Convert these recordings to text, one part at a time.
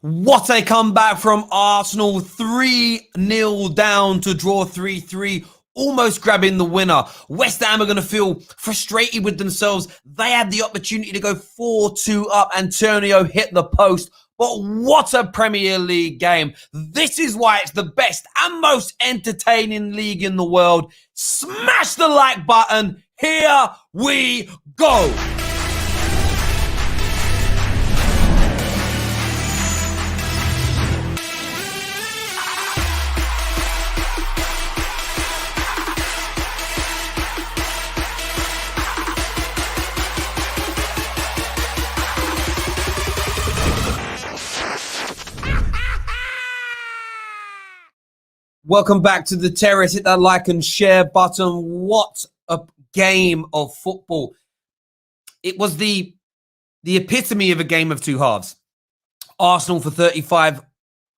What a comeback from Arsenal. 3-0 down to draw 3-3. Almost grabbing the winner. West Ham are going to feel frustrated with themselves. They had the opportunity to go 4-2 up. Antonio hit the post. But what a Premier League game. This is why it's the best and most entertaining league in the world. Smash the like button. Here we go. Welcome back to the terrace. Hit that like and share button. What a game of football. It was the epitome of a game of two halves. Arsenal for 35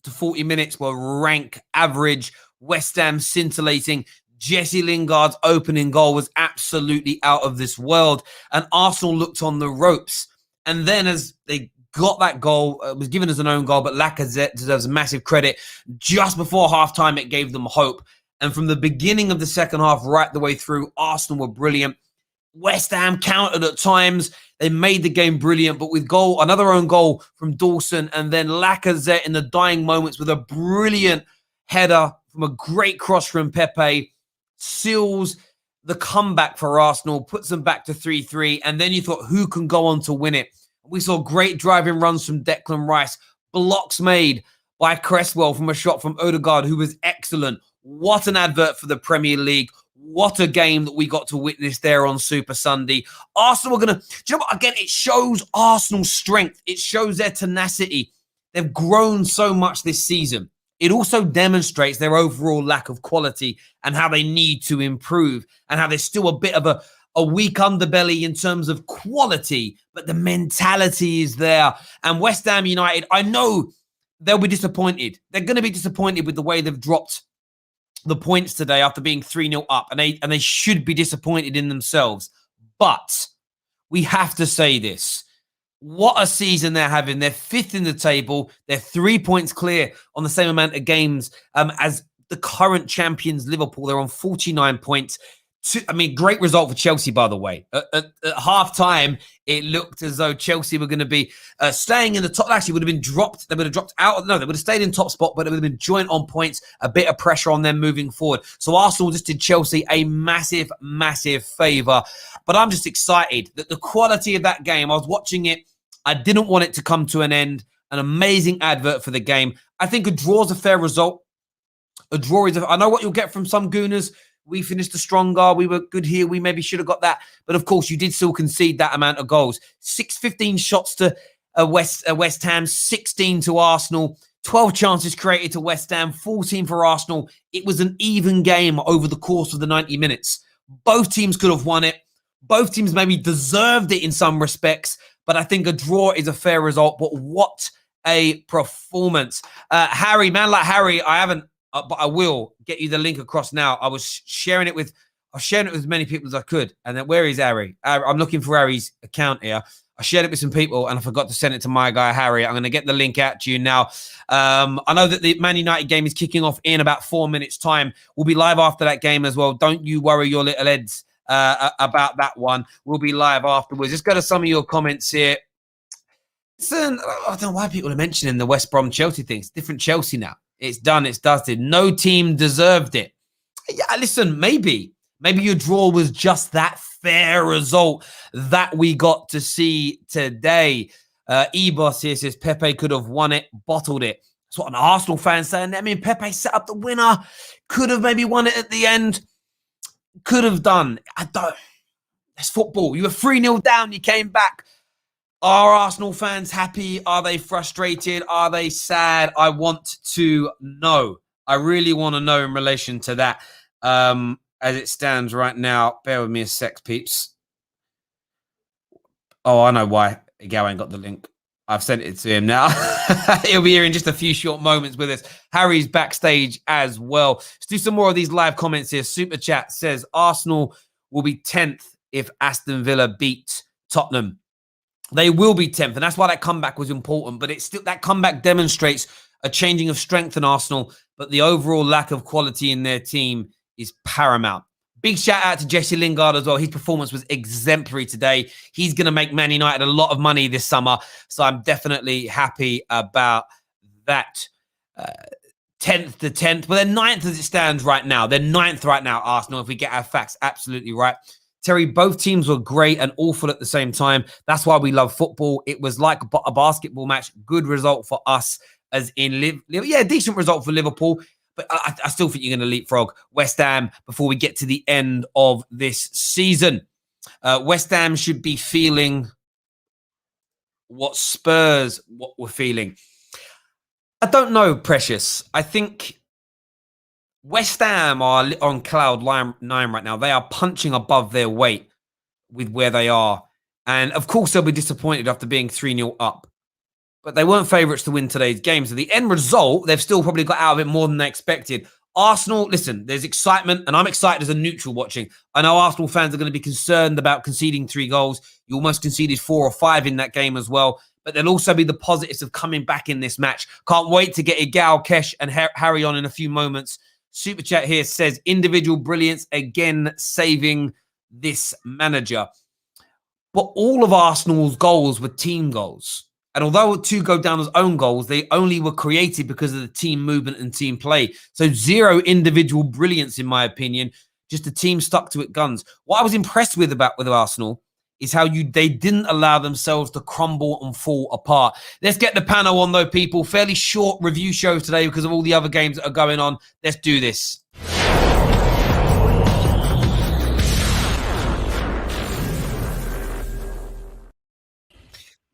to 40 minutes were rank average. West Ham scintillating. Jesse Lingard's opening goal was absolutely out of this world. And Arsenal looked on the ropes. And then as they got that goal, it was given as an own goal, but Lacazette deserves massive credit. Just before halftime, it gave them hope. And from the beginning of the second half right the way through, Arsenal were brilliant. West Ham countered at times. They made the game brilliant, but with another own goal from Dawson, and then Lacazette in the dying moments with a brilliant header from a great cross from Pepe, seals the comeback for Arsenal, puts them back to 3-3, and then you thought, who can go on to win it? We saw great driving runs from Declan Rice, blocks made by Cresswell from a shot from Odegaard, who was excellent. What an advert for the Premier League. What a game that we got to witness there on Super Sunday. Arsenal are going to, you know what, again, it shows Arsenal's strength. It shows their tenacity. They've grown so much this season. It also demonstrates their overall lack of quality and how they need to improve and how there's still a bit of a weak underbelly in terms of quality, but the mentality is there. And West Ham United, I know they'll be disappointed. They're going to be disappointed with the way they've dropped the points today after being 3-0 up, and they should be disappointed in themselves. But we have to say this. What a season they're having. They're fifth in the table. They're 3 points clear on the same amount of games as the current champions, Liverpool. They're on 49 points. Great result for Chelsea, by the way. At half-time, it looked as though Chelsea were going to be staying in the top. Actually, would have been dropped. They would have dropped out. No, they would have stayed in top spot, but it would have been joint on points, a bit of pressure on them moving forward. So Arsenal just did Chelsea a massive, massive favour. But I'm just excited that the quality of that game, I was watching it. I didn't want it to come to an end. An amazing advert for the game. I think a draw is a fair result. A draw is, I know what you'll get from some gooners. We finished stronger. We were good here. We maybe should have got that. But of course, you did still concede that amount of goals. 15 shots to West Ham, 16 to Arsenal, 12 chances created to West Ham, 14 for Arsenal. It was an even game over the course of the 90 minutes. Both teams could have won it. Both teams maybe deserved it in some respects. But I think a draw is a fair result. But what a performance. Harry, man like Harry, I haven't. But I will get you the link across now. I was sharing it with as many people as I could. And then where is Harry? I'm looking for Harry's account here. I shared it with some people and I forgot to send it to my guy, Harry. I'm going to get the link out to you now. I know that the Man United game is kicking off in about 4 minutes' time. We'll be live after that game as well. Don't you worry your little heads about that one. We'll be live afterwards. Just go to some of your comments here. Listen, I don't know why people are mentioning the West Brom Chelsea thing. It's different Chelsea now. It's done. It's dusted. No team deserved it. Yeah, listen, maybe your draw was just that fair result that we got to see today. Ebos here says Pepe could have won it, bottled it. That's what an Arsenal fan saying. I mean, Pepe set up the winner. Could have maybe won it at the end. Could have done. I don't. It's football. You were 3-0 down. You came back. Are Arsenal fans happy? Are they frustrated? Are they sad? I want to know. I really want to know in relation to that as it stands right now. Bear with me a sec, peeps. Oh, I know why. Gal ain't got the link. I've sent it to him now. He'll be here in just a few short moments with us. Harry's backstage as well. Let's do some more of these live comments here. Super Chat says Arsenal will be 10th if Aston Villa beat Tottenham. They will be 10th, and that's why that comeback was important. But it's still, that comeback demonstrates a changing of strength in Arsenal, but the overall lack of quality in their team is paramount. Big shout out to Jesse Lingard as well. His performance was exemplary today. He's going to make Man United a lot of money this summer, so I'm definitely happy about that. 10th to 10th, but they're 9th as it stands right now. They're 9th right now, Arsenal, if we get our facts absolutely right. Terry, both teams were great and awful at the same time. That's why we love football. It was like a basketball match. Good result for us, as in, decent result for Liverpool. But I still think you're going to leapfrog West Ham before we get to the end of this season. West Ham should be feeling what Spurs were feeling. I don't know, Precious. I think West Ham are on cloud 9 right now. They are punching above their weight with where they are. And, of course, they'll be disappointed after being 3-0 up. But they weren't favourites to win today's game. So the end result, they've still probably got out of it more than they expected. Arsenal, listen, there's excitement, and I'm excited as a neutral watching. I know Arsenal fans are going to be concerned about conceding 3 goals. You almost conceded 4 or 5 in that game as well. But there'll also be the positives of coming back in this match. Can't wait to get Igal, Kesh, and Harry on in a few moments. Super Chat here says, individual brilliance again saving this manager. But all of Arsenal's goals were team goals. And although 2 go down as own goals, they only were created because of the team movement and team play. So 0 individual brilliance, in my opinion. Just the team stuck to it guns. What I was impressed with Arsenal is how they didn't allow themselves to crumble and fall apart. Let's get the panel on, though, people. Fairly short review show today because of all the other games that are going on. Let's do this.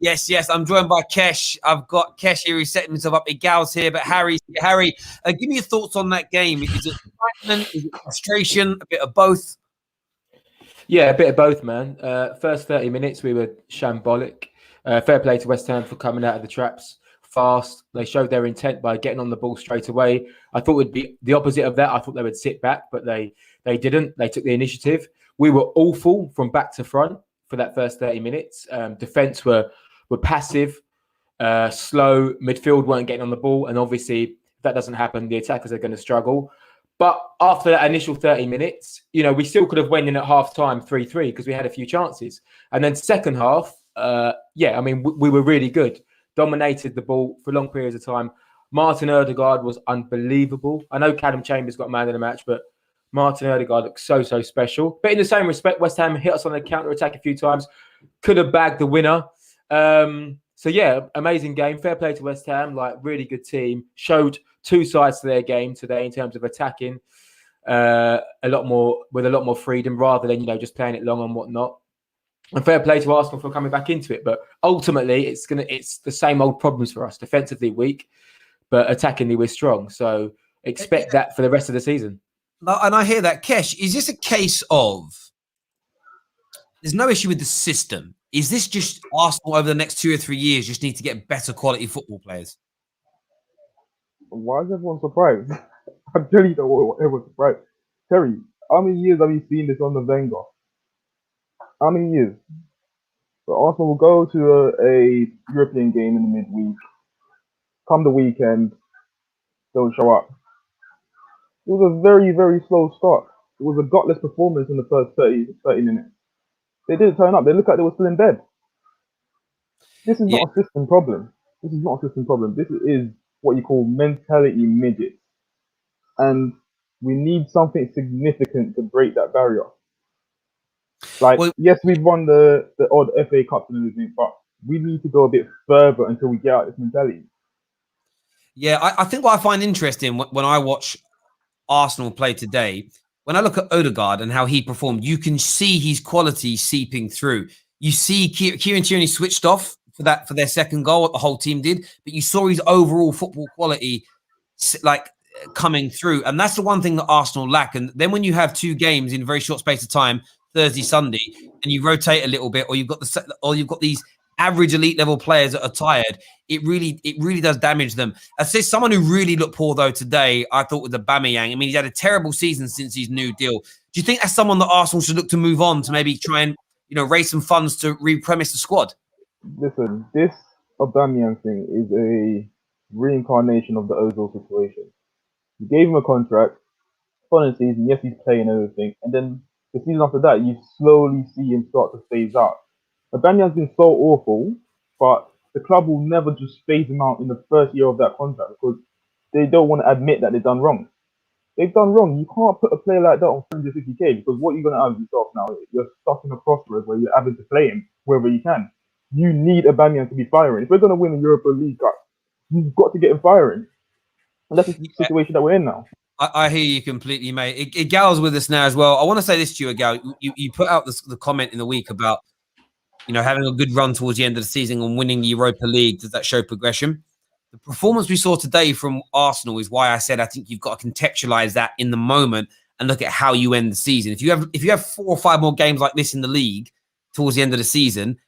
Yes, I'm joined by Kesh. I've got Kesh here. He's setting himself up. Igal's here, but Harry, give me your thoughts on that game. Is it excitement? Is it frustration? A bit of both? Yeah, a bit of both, man. First 30 minutes, we were shambolic. Fair play to West Ham for coming out of the traps fast. They showed their intent by getting on the ball straight away. I thought it would be the opposite of that. I thought they would sit back, but they didn't. They took the initiative. We were awful from back to front for that first 30 minutes. Defence were passive, slow. Midfield weren't getting on the ball. And obviously, if that doesn't happen, the attackers are going to struggle. But after that initial 30 minutes, we still could have went in at half-time 3-3 because we had a few chances. And then second half, we were really good. Dominated the ball for long periods of time. Martin Ødegaard was unbelievable. I know Callum Chambers got man of the match, but Martin Ødegaard looks so special. But in the same respect, West Ham hit us on the counter-attack a few times. Could have bagged the winner. Amazing game. Fair play to West Ham. Really good team. Showed 2 sides to their game today in terms of attacking a lot more freedom rather than just playing it long and whatnot. And fair play to Arsenal for coming back into it, but ultimately it's the same old problems for us. Defensively weak, but attackingly we're strong. So expect that for the rest of the season. And I hear that. Kesh, is this a case of there's no issue with the system? Is this just Arsenal over the next 2 or 3 years just need to get better quality football players? Why is everyone surprised? I really don't know why everyone's surprised. Terry, how many years have you seen this on the Wenger? How many years? So Arsenal will go to a European game in the midweek. Come the weekend, don't show up. It was a very, very slow start. It was a gutless performance in the first 30 minutes. They didn't turn up. They looked like they were still in bed. This is not a system problem. This is not a system problem. This is what you call mentality midgets. And we need something significant to break that barrier. Yes, we've won the odd FA Cup and everything, but we need to go a bit further until we get out this mentality. Yeah, I think what I find interesting when I watch Arsenal play today, when I look at Ødegaard and how he performed, you can see his quality seeping through. You see Kieran Tierney switched off for their second goal, what the whole team did, but you saw his overall football quality coming through. And that's the one thing that Arsenal lack. And then when you have 2 games in a very short space of time, Thursday, Sunday, and you rotate a little bit, or you've got these average elite level players that are tired, it really does damage them. I say someone who really looked poor though today, I thought, was Aubameyang. I mean, he's had a terrible season since his new deal. Do you think that's someone that Arsenal should look to move on to maybe try and raise some funds to repremise the squad? Listen, this Aubameyang thing is a reincarnation of the Ozil situation. You gave him a contract, following season, yes, he's playing everything, and then the season after that, you slowly see him start to phase out. Aubameyang's been so awful, but the club will never just phase him out in the first year of that contract because they don't want to admit that they've done wrong. They've done wrong. You can't put a player like that on 350k because what you're going to have yourself now, you're stuck in a crossroads where you're having to play him wherever you can. You need Aubameyang to be firing. If we're going to win the Europa League Cup, you've got to get him firing. And that's the situation that we're in now. I hear you completely, mate. Igal's with us now as well. I want to say this to you, Igal. You put out the comment in the week about, having a good run towards the end of the season and winning the Europa League. Does that show progression? The performance we saw today from Arsenal is why I said I think you've got to contextualize that in the moment and look at how you end the season. If you have 4 or 5 more games like this in the league towards the end of the season,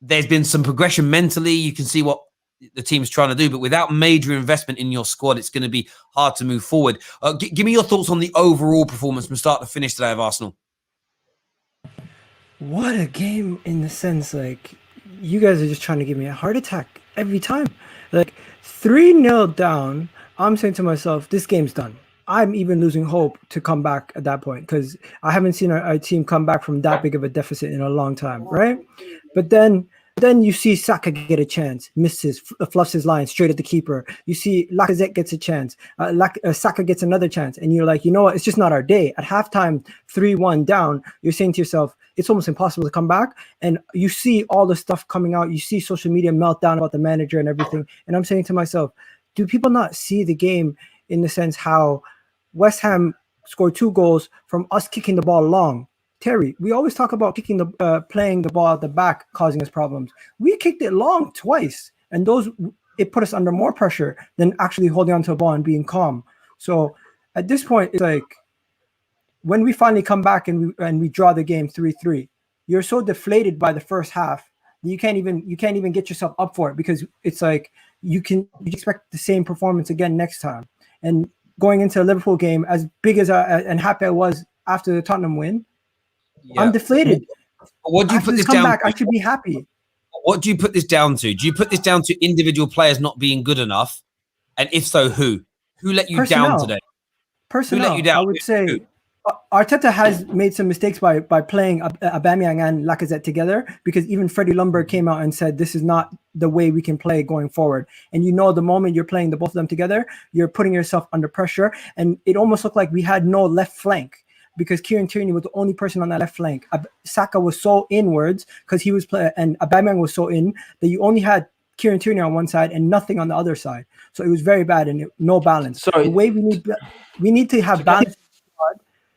there's been some progression mentally. You can see what the team's trying to do, but without major investment in your squad, it's going to be hard to move forward. Give me your thoughts on the overall performance from start to finish today of Arsenal. What a game, in the sense, like, you guys are just trying to give me a heart attack every time. Like, 3-0 down, I'm saying to myself, this game's done. I'm even losing hope to come back at that point because I haven't seen our team come back from that big of a deficit in a long time, right? But then you see Saka get a chance, misses, fluffs his line straight at the keeper. You see Lacazette gets a chance. Saka gets another chance. And you're like, you know what? It's just not our day. At halftime, 3-1 down, you're saying to yourself, it's almost impossible to come back. And you see all the stuff coming out. You see social media meltdown about the manager and everything. And I'm saying to myself, do people not see the game in the sense how West Ham scored 2 goals from us kicking the ball long? Terry, we always talk about playing the ball at the back causing us problems. We kicked it long twice, and it put us under more pressure than actually holding onto a ball and being calm. So at this point, it's like when we finally come back and we draw the game 3-3, you're so deflated by the first half that you can't even get yourself up for it because it's like you expect the same performance again next time. And going into a Liverpool game, as big as and happy I was after the Tottenham win, yeah. I'm deflated. What do you put this down to? I should be happy. What do you put this down to? Do you put this down to individual players not being good enough? And if so, who? Who let you down today? Personnel. Who let you down? I would say Arteta has made some mistakes by playing Aubameyang and Lacazette together because even Freddie Ljungberg came out and said this is not the way we can play going forward. And the moment you're playing the both of them together, you're putting yourself under pressure. And it almost looked like we had no left flank, because Kieran Tierney was the only person on that left flank. Saka was so inwards because he was playing, and Aubameyang was so in that you only had Kieran Tierney on one side and nothing on the other side. So it was very bad and no balance. So the way we need to have balance,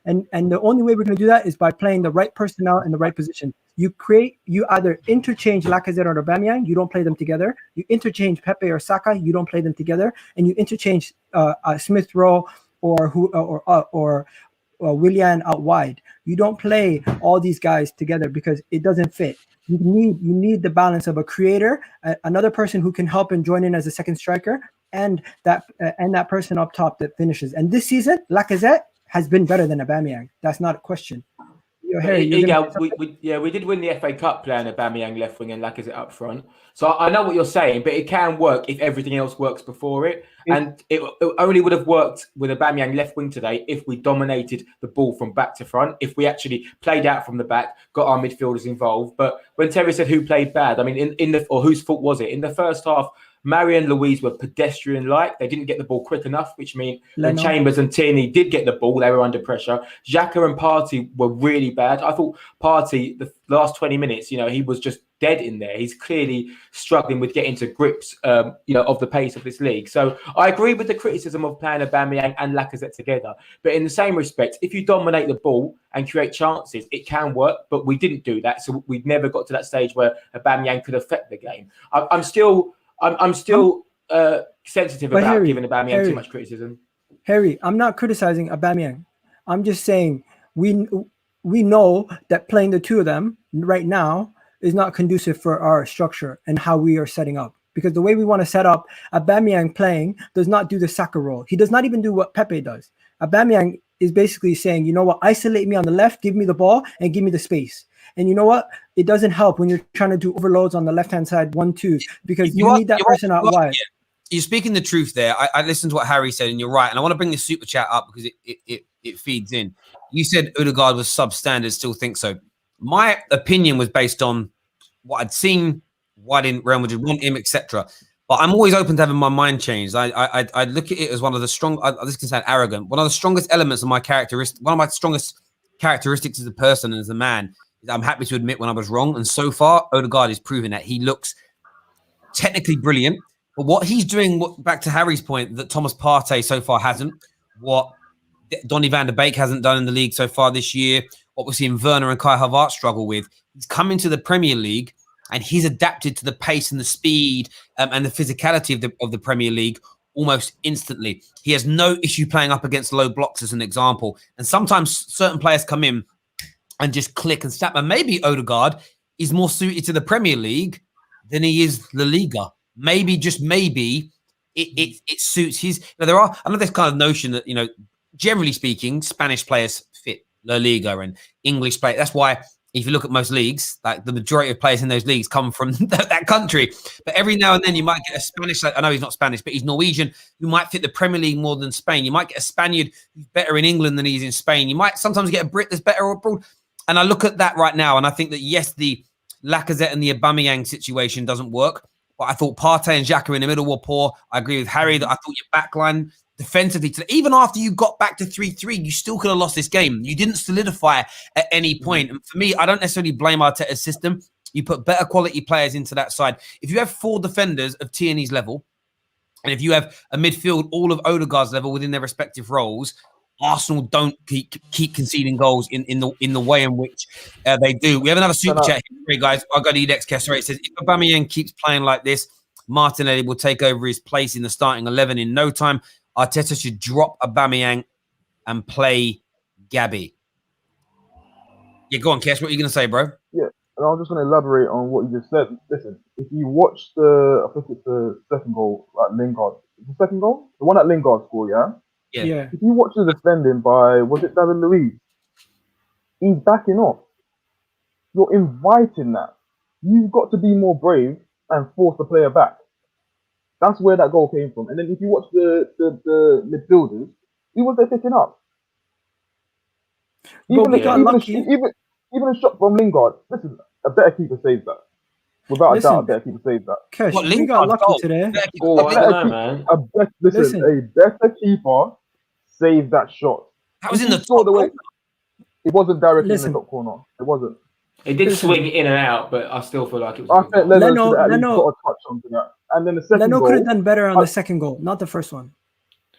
and the only way we're going to do that is by playing the right personnel in the right position. You either interchange Lacazette or Aubameyang, you don't play them together. You interchange Pepe or Saka, you don't play them together, and you interchange Smith Rowe or Willian out wide. You don't play all these guys together because it doesn't fit. You need the balance of a creator, another person who can help and join in as a second striker, and that person up top that finishes. And this season, Lacazette has been better than Aubameyang. That's not a question. We did win the FA Cup playing Aubameyang left wing and Lacazette up front. So I know what you're saying, but it can work if everything else works before it. And it only would have worked with Aubameyang left wing today if we dominated the ball from back to front, if we actually played out from the back, got our midfielders involved. But when Terry said who played bad, I mean, or whose fault was it? In the first half, Mari and Louise were pedestrian-like. They didn't get the ball quick enough, which means when Chambers and Tierney did get the ball, they were under pressure. Xhaka and Partey were really bad. I thought Partey, the last 20 minutes, he was just dead in there. He's clearly struggling with getting to grips, of the pace of this league. So I agree with the criticism of playing Aubameyang and Lacazette together. But in the same respect, if you dominate the ball and create chances, it can work. But we didn't do that. So we never got to that stage where Aubameyang could affect the game. I'm still sensitive about giving Aubameyang too much criticism. Harry, I'm not criticizing Aubameyang. I'm just saying we know that playing the two of them right now is not conducive for our structure and how we are setting up. Because the way we want to set up, Aubameyang playing does not do the Saka role. He does not even do what Pepe does. Aubameyang is basically saying, you know what, isolate me on the left, give me the ball, and give me the space. And you know what? It doesn't help when you're trying to do overloads on the left-hand side 1-2 because you need that person out wide. You're speaking the truth there. I listened to what Harry said, and you're right. And I want to bring the super chat up because it feeds in. You said Odegaard was substandard. Still think so. My opinion was based on what I'd seen, why didn't Real Madrid want him, etc. But I'm always open to having my mind changed. I look at it as one of the strong. This can sound arrogant. One of the strongest elements of my characteristic. One of my strongest characteristics as a person and as a man is I'm happy to admit when I was wrong. And so far, Odegaard is proving that. He looks technically brilliant. But what he's doing, back to Harry's point, that Thomas Partey so far hasn't, what Donny van de Beek hasn't done in the league so far this year, what we're seeing Werner and Kai Havertz struggle with, he's come into the Premier League and he's adapted to the pace and the speed and the physicality of the Premier League almost instantly. He has no issue playing up against low blocks as an example. And sometimes certain players come in and just click and snap. And maybe Odegaard is more suited to the Premier League than he is La Liga. Maybe, just maybe, it suits his. There are, I know this kind of notion that, generally speaking, Spanish players fit La Liga and English players. That's why if you look at most leagues, like the majority of players in those leagues come from that country. But every now and then you might get a Spanish, I know he's not Spanish, but he's Norwegian, who might fit the Premier League more than Spain. You might get a Spaniard who's better in England than he's in Spain. You might sometimes get a Brit that's better abroad. And I look at that right now, and I think that, yes, the Lacazette and the Aubameyang situation doesn't work. But I thought Partey and Xhaka in the middle were poor. I agree with Harry that I thought your backline defensively, even after you got back to 3-3, you still could have lost this game. You didn't solidify at any point. And for me, I don't necessarily blame Arteta's system. You put better quality players into that side. If you have 4 defenders of Tierney's level, and if you have a midfield all of Odegaard's level within their respective roles, Arsenal don't keep conceding goals in the way in which they do. We have another super chat here, guys. I'll go to you next, Kessler. It says, if Aubameyang keeps playing like this, Martinelli will take over his place in the starting 11 in no time. Arteta should drop Aubameyang and play Gabby. Yeah, go on, Kess. What are you going to say, bro? Yeah, and I'm just going to elaborate on what you just said. Listen, if you watch I think it's the second goal at Lingard. The second goal? The one that Lingard scored, yeah? Yeah. If you watch the defending by, was it David Luiz? He's backing off. You're inviting that. You've got to be more brave and force the player back. That's where that goal came from. And then if you watch the midfielders, he was there picking up. Even a shot from Lingard. Listen, a better keeper saves that. Without a doubt, a better keeper saves that. Kesh, we got lucky today. I don't know, man. A better keeper saved that shot. That was in the top corner. It wasn't directly in the top corner. It wasn't. It did swing in and out, but I still feel like it was. I think Leno got a touch onto that. And then the second goal, could have done better on the second goal, not the first one.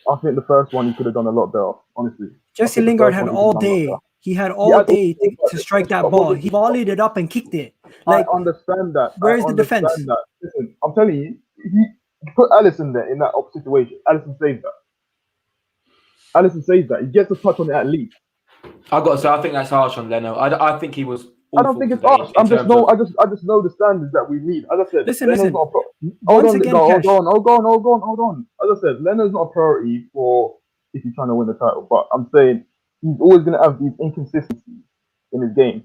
I think the first one he could have done a lot better, honestly. Jesse Lingard had all day. He had all day to strike that ball. He volleyed it up and kicked it. I understand that. Where's the defense? Listen, I'm telling you, he put Alisson there in that situation. Alisson saved that. He gets a touch on it at least. I've got to say, I think that's harsh on Leno. I think he was. I don't think it's harsh. I just know the standards that we need. As I said, listen. Hold on. As I said, Leno's not a priority for if you're trying to win the title. But I'm saying he's always going to have these inconsistencies in his game.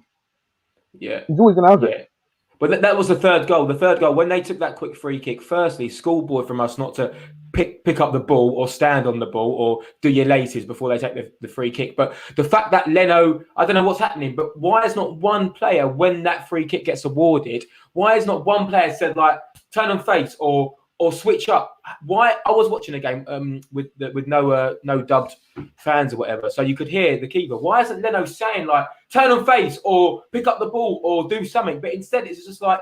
Yeah, he's always going to have it. But that was the third goal. The third goal, when they took that quick free kick, firstly, schoolboy from us not to pick up the ball or stand on the ball or do your laces before they take the free kick. But the fact that Leno, I don't know what's happening, but why is not one player, when that free kick gets awarded, why is not one player said, like, turn on face or switch up? Why? I was watching a game with no dubbed fans or whatever, so you could hear the keeper. Why isn't Leno saying, like, turn on face or pick up the ball or do something? But instead it's just like,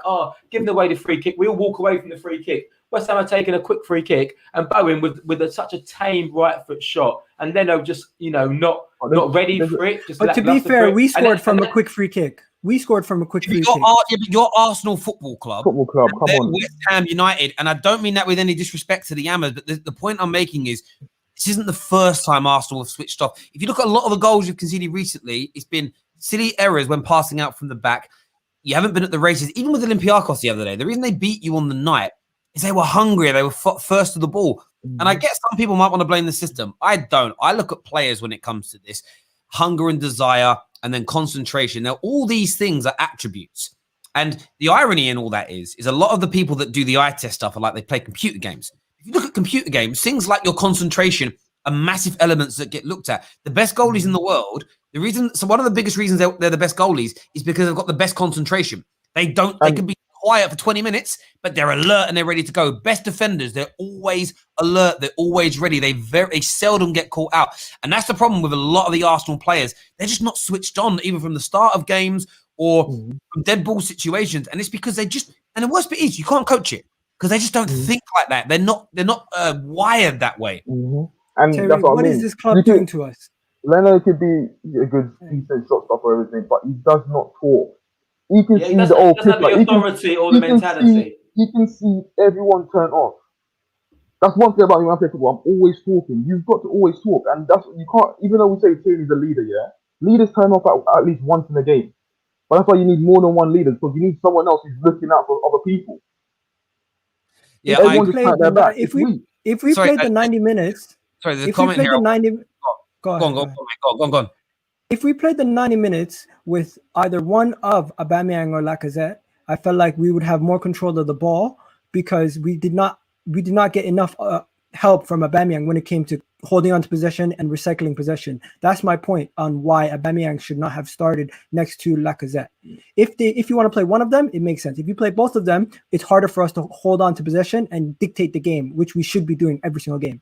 giving away the free kick. We'll walk away from the free kick. West Ham are taking a quick free kick and Bowen with such a tame right foot shot, and Leno just not ready for it. But to be fair, we scored from a quick free kick. We scored from a quick free kick. Your Arsenal Football Club. Come on. West Ham United, and I don't mean that with any disrespect to the Hammers, but the point I'm making is this isn't the first time Arsenal have switched off. If you look at a lot of the goals you've conceded recently, it's been silly errors when passing out from the back. You haven't been at the races. Even with Olympiacos the other day, the reason they beat you on the night is they were hungrier. They were first to the ball. And I guess some people might want to blame the system. I don't. I look at players when it comes to this. Hunger and desire and then concentration. Now, all these things are attributes. And the irony in all that is a lot of the people that do the eye test stuff are like they play computer games. If you look at computer games, things like your concentration are massive elements that get looked at. The best goalies in the world, one of the biggest reasons they're the best goalies is because they've got the best concentration. They can be quiet for 20 minutes, but they're alert and they're ready to go. Best defenders, they're always alert. They're always ready. They seldom get caught out. And that's the problem with a lot of the Arsenal players. They're just not switched on, even from the start of games or from dead ball situations. And it's because and the worst bit is you can't coach it because they just don't think like that. They're not wired that way. And Terry, that's what I mean. is this club doing to us? Leno could be a good, decent shot stopper or everything, but he does not talk. He can see the old the authority or the mentality. He can see everyone turn off. That's one thing about me when I play football. I'm always talking. You've got to always talk, and that's you can't. Even though we say Tierney's a leader, leaders turn off at least once in a game. But that's why you need more than one leader, because you need someone else who's looking out for other people. Yeah, if we played the 90 minutes. Sorry, there's a comment here. Go on. If we played the 90 minutes with either one of Aubameyang or Lacazette, I felt like we would have more control of the ball because we did not get enough help from Aubameyang when it came to holding on to possession and recycling possession. That's my point on why Aubameyang should not have started next to Lacazette. If you want to play one of them, it makes sense. If you play both of them, it's harder for us to hold on to possession and dictate the game, which we should be doing every single game.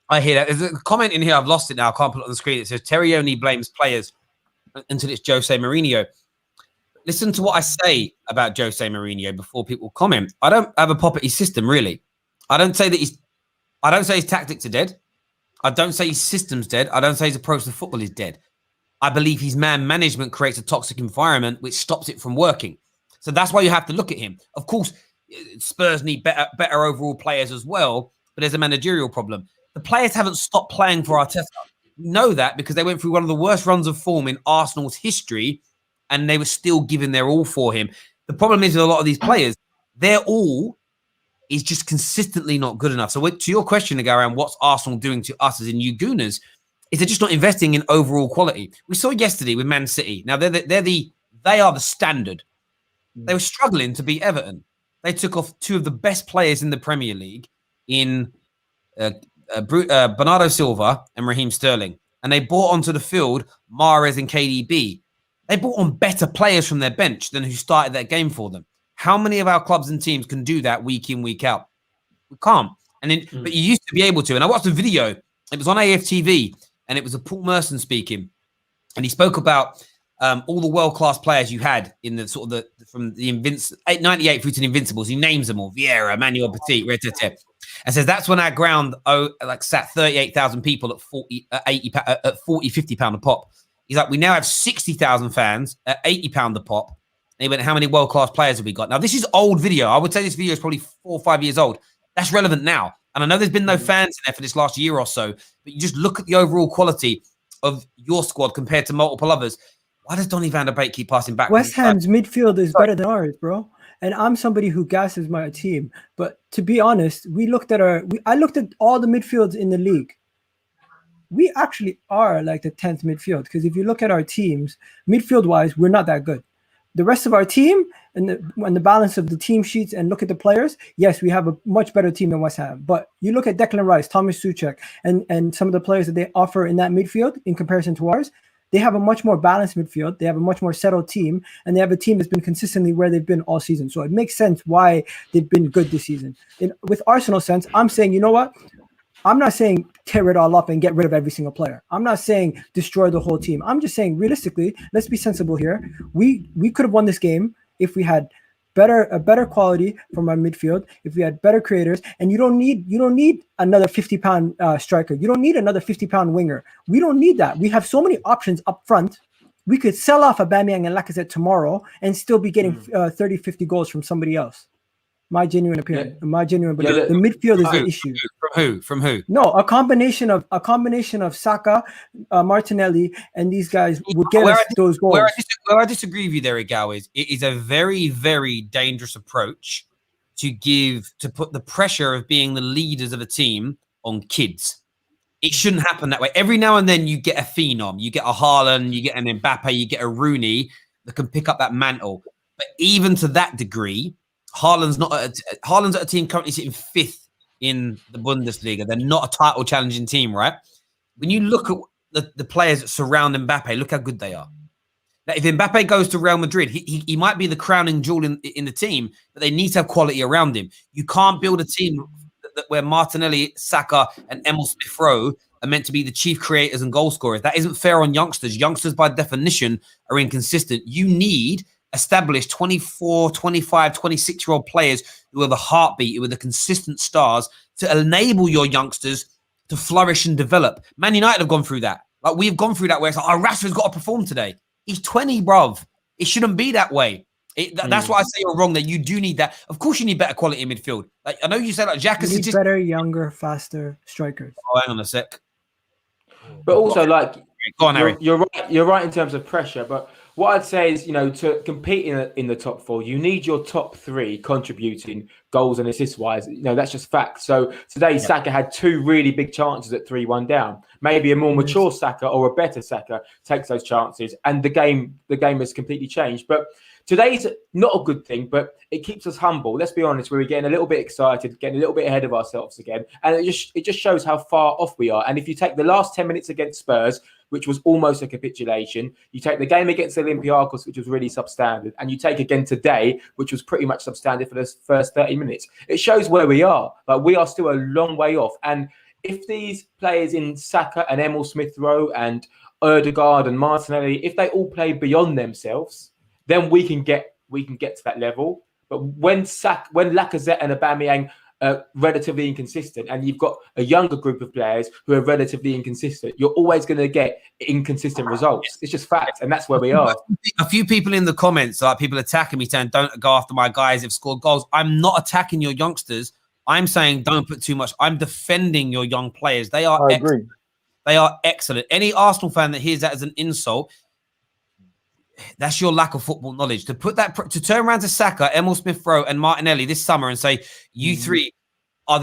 I hear that. There's a comment in here. I've lost it now. I can't put it on the screen. It says Terry only blames players until it's Jose Mourinho. Listen to what I say about Jose Mourinho before people comment. I don't have a pop at his system, really. I don't say his tactics are dead. I don't say his system's dead. I don't say his approach to football is dead. I believe his man management creates a toxic environment which stops it from working. So that's why you have to look at him. Of course, Spurs need better overall players as well, but there's a managerial problem. The players haven't stopped playing for Arteta. We know that because they went through one of the worst runs of form in Arsenal's history, and they were still giving their all for him. The problem is with a lot of these players, their all is just consistently not good enough. So to your question, Nigar, around what's Arsenal doing to us as in you Gooners, is they're just not investing in overall quality. We saw yesterday with Man City. Now they are the standard. They were struggling to beat Everton. They took off two of the best players in the Premier League in Bernardo Silva and Raheem Sterling. And they brought onto the field Mahrez and KDB. They brought on better players from their bench than who started that game for them. How many of our clubs and teams can do that week in, week out? We can't. But you used to be able to. And I watched a video. It was on aftv, and it was a Paul Merson speaking. And he spoke about all the world-class players you had in the sort of from the 98 through to the Invincibles. He names them all: Vieira, Manuel Petit, Retete. And says that's when our ground sat 38,000 people at 40, 50 pound a pop. He's like, we now have 60,000 fans at 80 pound a pop. And he went, how many world-class players have we got? Now, this is old video. I would say this video is probably 4 or 5 years old. That's relevant now. And I know there's been no fans in there for this last year or so, but you just look at the overall quality of your squad compared to multiple others. Why does Donny van der Beek keep passing back? West Ham's midfield is better than ours, bro. And I'm somebody who gasses my team. But to be honest, I looked at all the midfields in the league. We actually are like the 10th midfield, because if you look at our teams, midfield-wise, we're not that good. The rest of our team and the balance of the team sheets and look at the players, yes, we have a much better team than West Ham. But you look at Declan Rice, Thomas Suchek, and some of the players that they offer in that midfield in comparison to ours, they have a much more balanced midfield. They have a much more settled team, and they have a team that's been consistently where they've been all season. So it makes sense why they've been good this season. With Arsenal sense, I'm saying, you know what? I'm not saying tear it all up and get rid of every single player. I'm not saying destroy the whole team. I'm just saying realistically, let's be sensible here. We could have won this game if we had a better quality from our midfield, if we had better creators, and you don't need another 50-pound striker. You don't need another 50-pound winger. We don't need that. We have so many options up front. We could sell off Aubameyang and Lacazette tomorrow and still be getting 30, 50 goals from somebody else. My genuine opinion, my genuine belief. The midfield is the issue. From who? No, a combination of Saka, Martinelli, and these guys would get us those goals. Where I disagree with you there, Igao, is it is a very, very dangerous approach to put the pressure of being the leaders of a team on kids. It shouldn't happen that way. Every now and then you get a phenom, you get a Haaland, you get an Mbappe, you get a Rooney that can pick up that mantle. But even to that degree, Haaland's at a team currently sitting 5th in the Bundesliga. They're not a title challenging team, right? When you look at the players that surround Mbappe, look how good they are. Now, if Mbappe goes to Real Madrid, he might be the crowning jewel in the team, but they need to have quality around him. You can't build a team where Martinelli, Saka, and Emil Smith-Rowe are meant to be the chief creators and goal scorers. That isn't fair on youngsters. Youngsters, by definition, are inconsistent. You need established 24, 25, 26-year-old players who are the heartbeat, who are the consistent stars to enable your youngsters to flourish and develop. Man United have gone through that. Like, we've gone through that where it's like, Rashford's got to perform today. He's 20, bruv. It shouldn't be that way. That's why I say you're wrong, that you do need that. Of course, you need better quality in midfield. Like, I know you said like Xhaka You need better, younger, faster strikers. Oh, hang on a sec. But also, like, go on, Harry. You're right. You're right in terms of pressure. But what I'd say is, to compete in the top 4, you need your top 3 contributing goals and assists wise. That's just fact. So today, Saka had 2 really big chances at 3-1 down. Maybe a more mature Saka or a better Saka takes those chances, and the game has completely changed. But today's not a good thing, but it keeps us humble. Let's be honest, we're getting a little bit excited, getting a little bit ahead of ourselves again. And it just shows how far off we are. And if you take the last 10 minutes against Spurs, which was almost a capitulation, you take the game against Olympiacos, which was really substandard, and you take again today, which was pretty much substandard for the first 30 minutes. It shows where we are. Like, we are still a long way off. And if these players in Saka and Emil Smith-Rowe and Ødegaard and Martinelli, if they all play beyond themselves, then we can get to that level. But when Lacazette and Aubameyang are relatively inconsistent, and you've got a younger group of players who are relatively inconsistent, you're always going to get inconsistent results. It's just fact, and that's where we are. A few people in the comments, people attacking me, saying, don't go after my guys who've scored goals. I'm not attacking your youngsters. I'm saying don't put too much. I'm defending your young players. They are excellent. Agree. They are excellent. Any Arsenal fan that hears that as an insult, that's your lack of football knowledge. To turn around to Saka, Emil Smith-Rowe, and Martinelli this summer and say you 3 are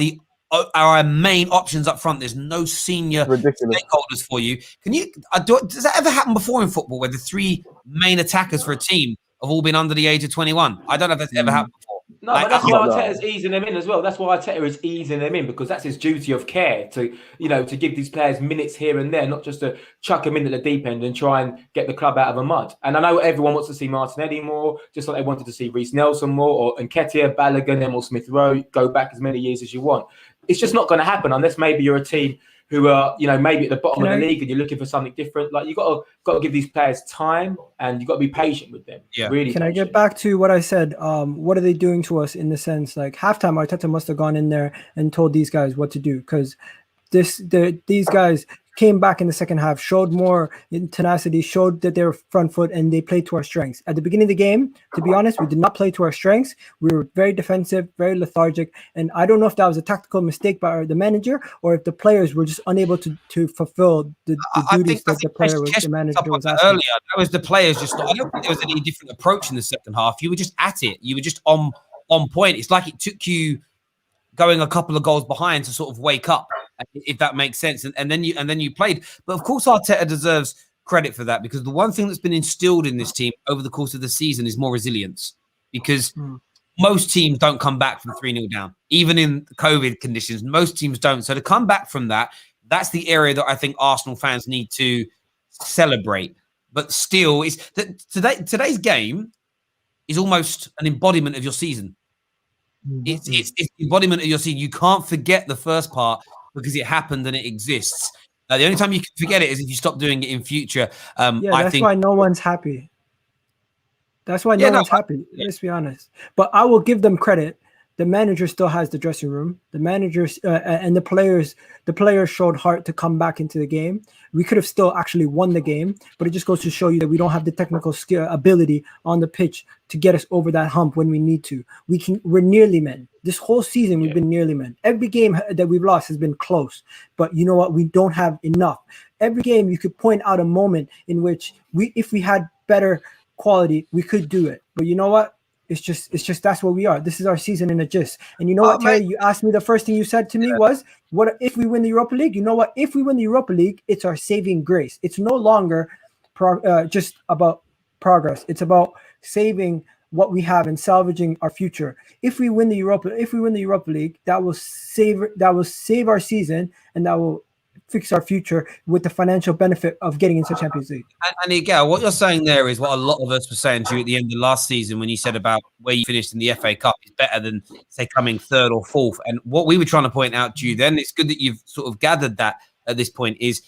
our main options up front. There's no senior stakeholders for you. Does that ever happen before in football, where the 3 main attackers for a team have all been under the age of 21? I don't know if that's ever happened before. No, but that's why Arteta's easing them in as well. That's why Arteta is easing them in, because that's his duty of care to give these players minutes here and there, not just to chuck them in at the deep end and try and get the club out of the mud. And I know everyone wants to see Martinelli more, just like they wanted to see Reece Nelson more, or Nketiah, Balogun, Emil Smith-Rowe, go back as many years as you want. It's just not going to happen unless maybe you're a team who are, maybe at the bottom of the league and you're looking for something different. Like, you got to give these players time, and you got to be patient with them. Yeah. Really. Can I get back to what I said? What are they doing to us in the sense, like, halftime, Arteta must have gone in there and told these guys what to do, because these guys came back in the second half, showed more tenacity, showed that they're front foot, and they played to our strengths. At the beginning of the game, to be honest, we did not play to our strengths. We were very defensive, very lethargic, and I don't know if that was a tactical mistake by the manager or if the players were just unable to fulfill the duties that the manager was asking. Earlier, that was the players just. I don't think there was any different approach in the second half. You were just at it. You were just on point. It's like it took you going a couple of goals behind to sort of wake up, if that makes sense. And then you played. But of course, Arteta deserves credit for that, because the one thing that's been instilled in this team over the course of the season is more resilience, because most teams don't come back from 3-0 down, even in COVID conditions. Most teams don't. So to come back from that, that's the area that I think Arsenal fans need to celebrate. But still, it's today's game is almost an embodiment of your season. It's the embodiment of your season. You can't forget the first part, because it happened and it exists. The only time you can forget it is if you stop doing it in future. That's why no one's happy. That's why no one's happy. Let's be honest. But I will give them credit. The manager still has the dressing room. The managers and the players showed heart to come back into the game. We could have still actually won the game, but it just goes to show you that we don't have the technical skill ability on the pitch to get us over that hump when we need to. We're nearly men. This whole season we've been nearly men. Every game that we've lost has been close, but you know what? We don't have enough. Every game you could point out a moment in which if we had better quality, we could do it. But you know what? It's just that's what we are. This is our season in a gist. And you know what, Terry? You asked me, the first thing you said to me was, what if we win the Europa League? You know what? If we win the Europa League, it's our saving grace. It's no longer just about progress. It's about saving what we have and salvaging our future. If we win the Europa League, that will save our season, and that will fix our future with the financial benefit of getting into Champions League. And Miguel, what you're saying there is what a lot of us were saying to you at the end of last season when you said about where you finished in the FA Cup is better than, say, coming third or fourth. And what we were trying to point out to you then, it's good that you've sort of gathered that at this point, is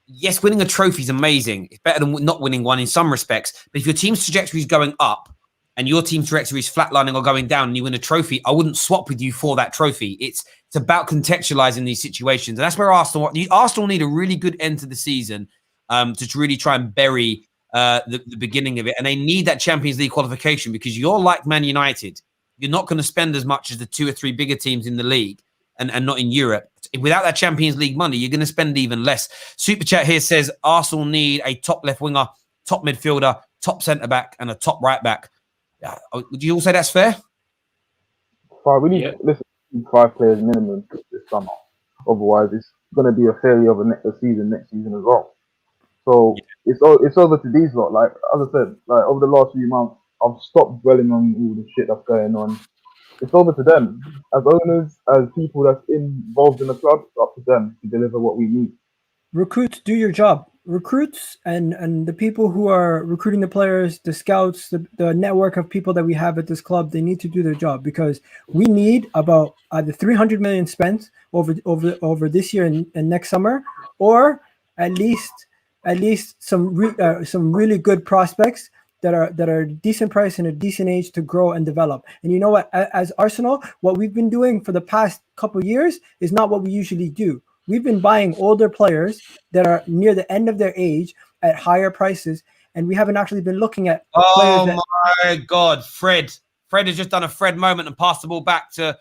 yes, winning a trophy is amazing. It's better than not winning one in some respects. But if your team's trajectory is going up and your team's trajectory is flatlining or going down and you win a trophy, I wouldn't swap with you for that trophy. It's about contextualizing these situations. And that's where Arsenal need a really good end to the season to really try and bury the beginning of it. And they need that Champions League qualification, because you're like Man United. You're not going to spend as much as the 2 or 3 bigger teams in the league and not in Europe. Without that Champions League money, you're going to spend even less. Super Chat here says Arsenal need a top left winger, top midfielder, top centre-back, and a top right-back. Would you all say that's fair? We need listen, 5 players minimum this summer. Otherwise, it's going to be a failure of a season next season as well. So it's over to these lot. Like as I said, like over the last few months, I've stopped dwelling on all the shit that's going on. It's over to them as owners, as people that's involved in the club. It's up to them to deliver what we need. Recruits, do your job. Recruits and the people who are recruiting the players, the scouts, the network of people that we have at this club, they need to do their job, because we need about either 300 million spent over this year and next summer, or at least some really good prospects that are decent price and a decent age to grow and develop. And you know what? As Arsenal, what we've been doing for the past couple of years is not what we usually do. We've been buying older players that are near the end of their age at higher prices, and we haven't actually been looking at players that... my God, Fred has just done a Fred moment and passed the ball back to...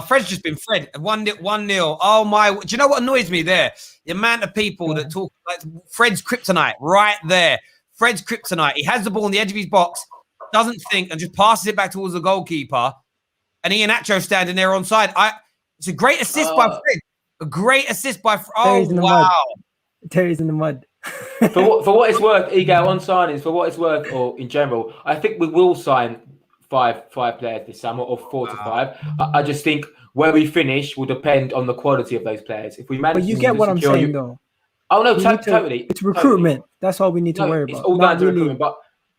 Fred's just been Fred. 1-0. Oh, my... Do you know what annoys me there? The amount of people that talk... Like, Fred's kryptonite right there. Fred's kryptonite. He has the ball on the edge of his box, doesn't think, and just passes it back towards the goalkeeper, and Iheanacho standing there on side. It's a great assist by Fred. A great assist by... Terry's in the mud. for what it's worth, Ego, on signings, for what it's worth, or in general, I think we will sign five players this summer, or 4 to 5. I just think where we finish will depend on the quality of those players. If we manage, but you get what I'm saying, though. Oh no, totally. It's recruitment. Totally. That's all we need to worry about. It's all down to recruitment.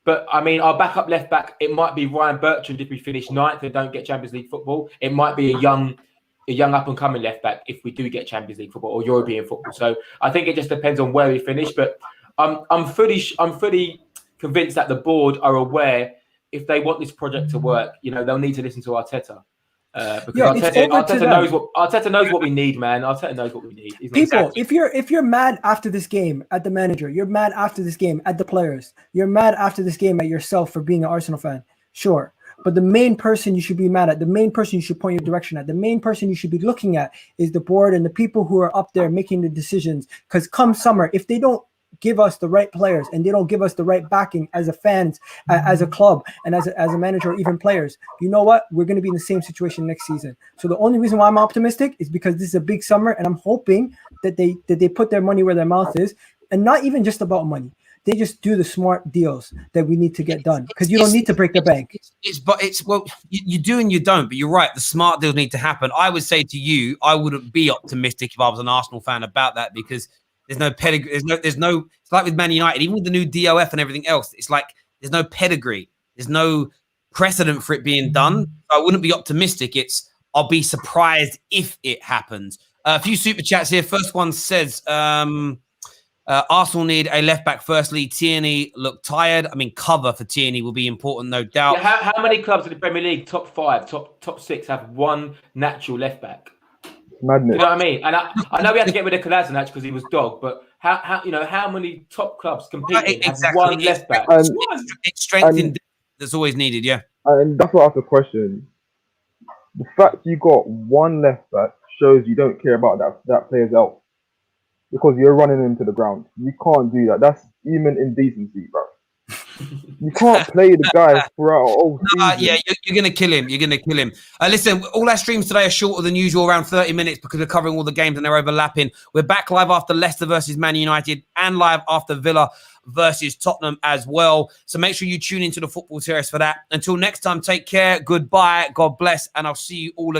But I mean, our backup left back, it might be Ryan Bertrand if we finish 9th and don't get Champions League football. It might be a young up and coming left back if we do get Champions League football or European football. So I think it just depends on where we finish. But I'm fully convinced that the board are aware, if they want this project to work, they'll need to listen to Arteta. Because Arteta knows what we need, man. Arteta knows what we need. People, if you're mad after this game at the manager, you're mad after this game at the players, you're mad after this game at yourself for being an Arsenal fan, sure. But the main person you should be mad at, the main person you should point your direction at, the main person you should be looking at is the board and the people who are up there making the decisions. Because come summer, if they don't give us the right players and they don't give us the right backing as a fans, as a club, and as a manager, or even players, you know what? We're going to be in the same situation next season. So the only reason why I'm optimistic is because this is a big summer, and I'm hoping that they put their money where their mouth is, and not even just about money. They just do the smart deals that we need to get done, because you don't need to break the bank. You do and you don't, but you're right. The smart deals need to happen. I would say to you, I wouldn't be optimistic if I was an Arsenal fan about that, because there's no pedigree. There's no. It's like with Man United, even with the new DOF and everything else. It's like there's no pedigree. There's no precedent for it being done. I wouldn't be optimistic. I'll be surprised if it happens. A few super chats here. First one says, Arsenal need a left back. Firstly, Tierney looked tired. I mean, cover for Tierney will be important, no doubt. Yeah, how many clubs in the Premier League, top 5, top 6, have one natural left back? Madness. You know what I mean? And I know we had to get rid of Kolasinac because he was dog, but how many top clubs competing have one left back? It's strength in that's always needed, yeah. And that's what I have to question. The fact you got one left back shows you don't care about that player's health, because you're running into the ground. You can't do that. That's human indecency, bro. You can't play the guy throughout a whole season. Yeah, you're going to kill him. You're going to kill him. Listen, all our streams today are shorter than usual, around 30 minutes, because we're covering all the games and they're overlapping. We're back live after Leicester versus Man United and live after Villa versus Tottenham as well. So make sure you tune into the Football Terrace for that. Until next time, take care. Goodbye. God bless. And I'll see you all again.